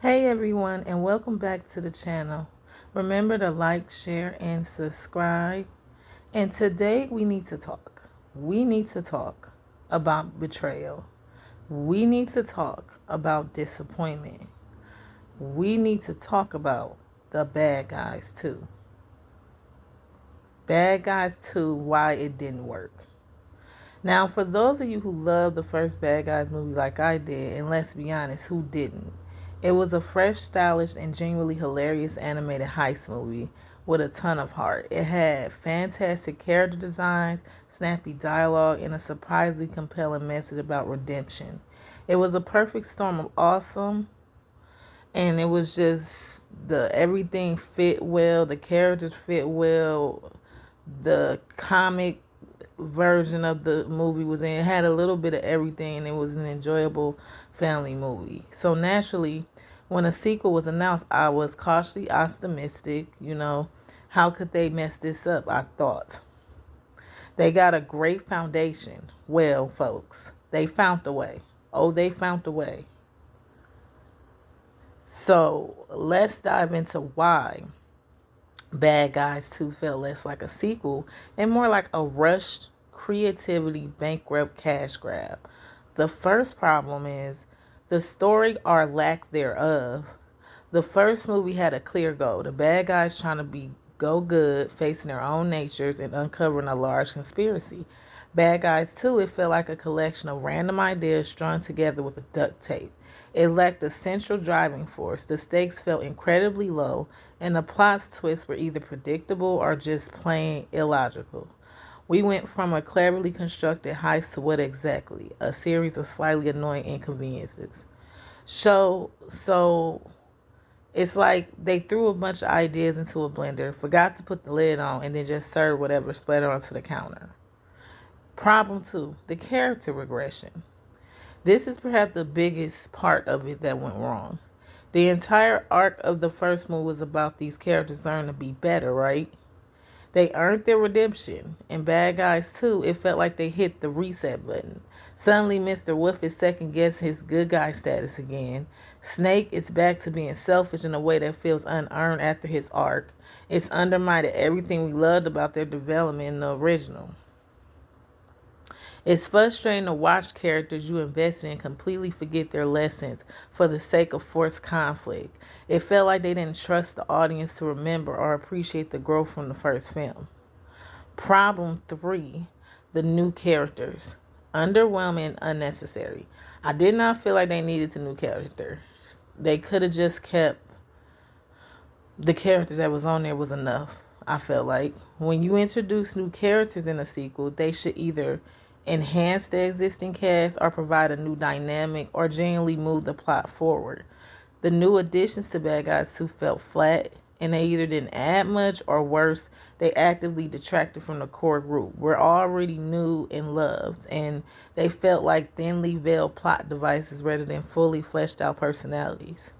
Hey everyone, and welcome back to the channel. Remember to like, share, and subscribe. And today we need to talk. We need to talk about betrayal. We need to talk about disappointment. We need to talk about the bad guys too. Bad guys too, why it didn't work. Now, for those of you who loved the first Bad Guys movie like I did, and let's be honest, who didn't? It was a fresh, stylish, and genuinely hilarious animated heist movie with a ton of heart. It had fantastic character designs, snappy dialogue, and a surprisingly compelling message about redemption. It was a perfect storm of awesome, and it was just the everything fit well, the characters fit well, the comic version of the movie was in. It had a little bit of everything, and it was an enjoyable family movie. So naturally, when a sequel was announced, I was cautiously optimistic. How could they mess this up? I thought. They got a great foundation. Well, folks, they found a way. Oh, they found a way. So let's dive into why Bad Guys 2 felt less like a sequel and more like a rushed creativity bankrupt cash grab. The first problem is the story or lack thereof. The first movie had a clear goal. The bad guys trying to be go good, facing their own natures and uncovering a large conspiracy. Bad Guys 2, it felt like a collection of random ideas strung together with a duct tape. It lacked a central driving force. The stakes felt incredibly low, and the plot's twists were either predictable or just plain illogical. We went from a cleverly constructed heist to what exactly? A series of slightly annoying inconveniences. So it's like they threw a bunch of ideas into a blender, forgot to put the lid on, and then just served whatever splattered onto the counter. Problem two, the character regression. This is perhaps the biggest part of it that went wrong. The entire arc of the first movie was about these characters learning to be better, right? They earned their redemption. In Bad Guys 2, it felt like they hit the reset button. Suddenly, Mr. Wolf is second guessing his good guy status again. Snake is back to being selfish in a way that feels unearned after his arc. It's undermined everything we loved about their development in the original. It's frustrating to watch characters you invested in completely forget their lessons for the sake of forced conflict. It felt like they didn't trust the audience to remember or appreciate the growth from the first film. Problem three, the new characters. Underwhelming and unnecessary. I did not feel like they needed the new character. They could have just kept the character that was on there was enough. I felt like when you introduce new characters in a sequel, they should either enhance the existing cast or provide a new dynamic or genuinely move the plot forward. The new additions to Bad Guys 2 felt flat, and they either didn't add much or worse, they actively detracted from the core group. We're already new and loved, and they felt like thinly veiled plot devices rather than fully fleshed out personalities.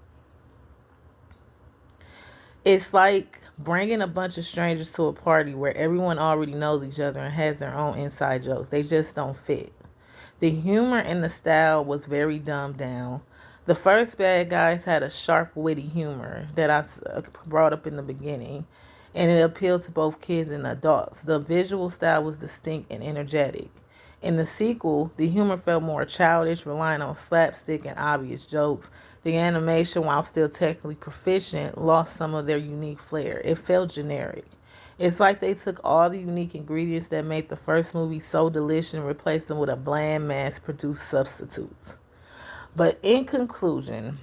It's like bringing a bunch of strangers to a party where everyone already knows each other and has their own inside jokes. They just don't fit. The humor and the style was very dumbed down. The first Bad Guys had a sharp, witty humor that I brought up in the beginning, and it appealed to both kids and adults. The visual style was distinct and energetic. In the sequel, the humor felt more childish, relying on slapstick and obvious jokes. The animation, while still technically proficient, lost some of their unique flair. It felt generic. It's like they took all the unique ingredients that made the first movie so delicious and replaced them with a bland, mass-produced substitutes. But in conclusion,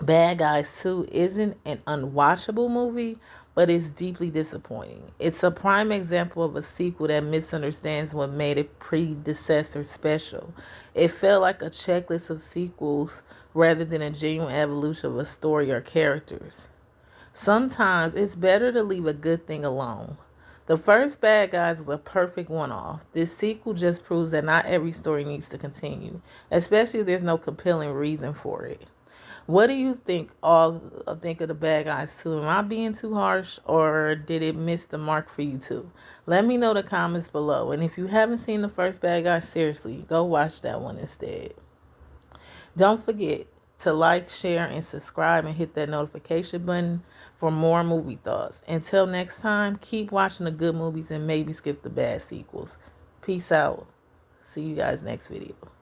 Bad Guys 2 isn't an unwatchable movie, but it's deeply disappointing. It's a prime example of a sequel that misunderstands what made its predecessor special. It felt like a checklist of sequels rather than a genuine evolution of a story or characters. Sometimes it's better to leave a good thing alone. The first Bad Guys was a perfect one off. This sequel just proves that not every story needs to continue, especially if there's no compelling reason for it. What do you think of the Bad Guys too? Am I being too harsh or did it miss the mark for you too? Let me know in the comments below. And if you haven't seen the first Bad Guys, seriously, go watch that one instead. Don't forget to like, share, and subscribe, and hit that notification button for more movie thoughts. Until next time, keep watching the good movies and maybe skip the bad sequels. Peace out. See you guys next video.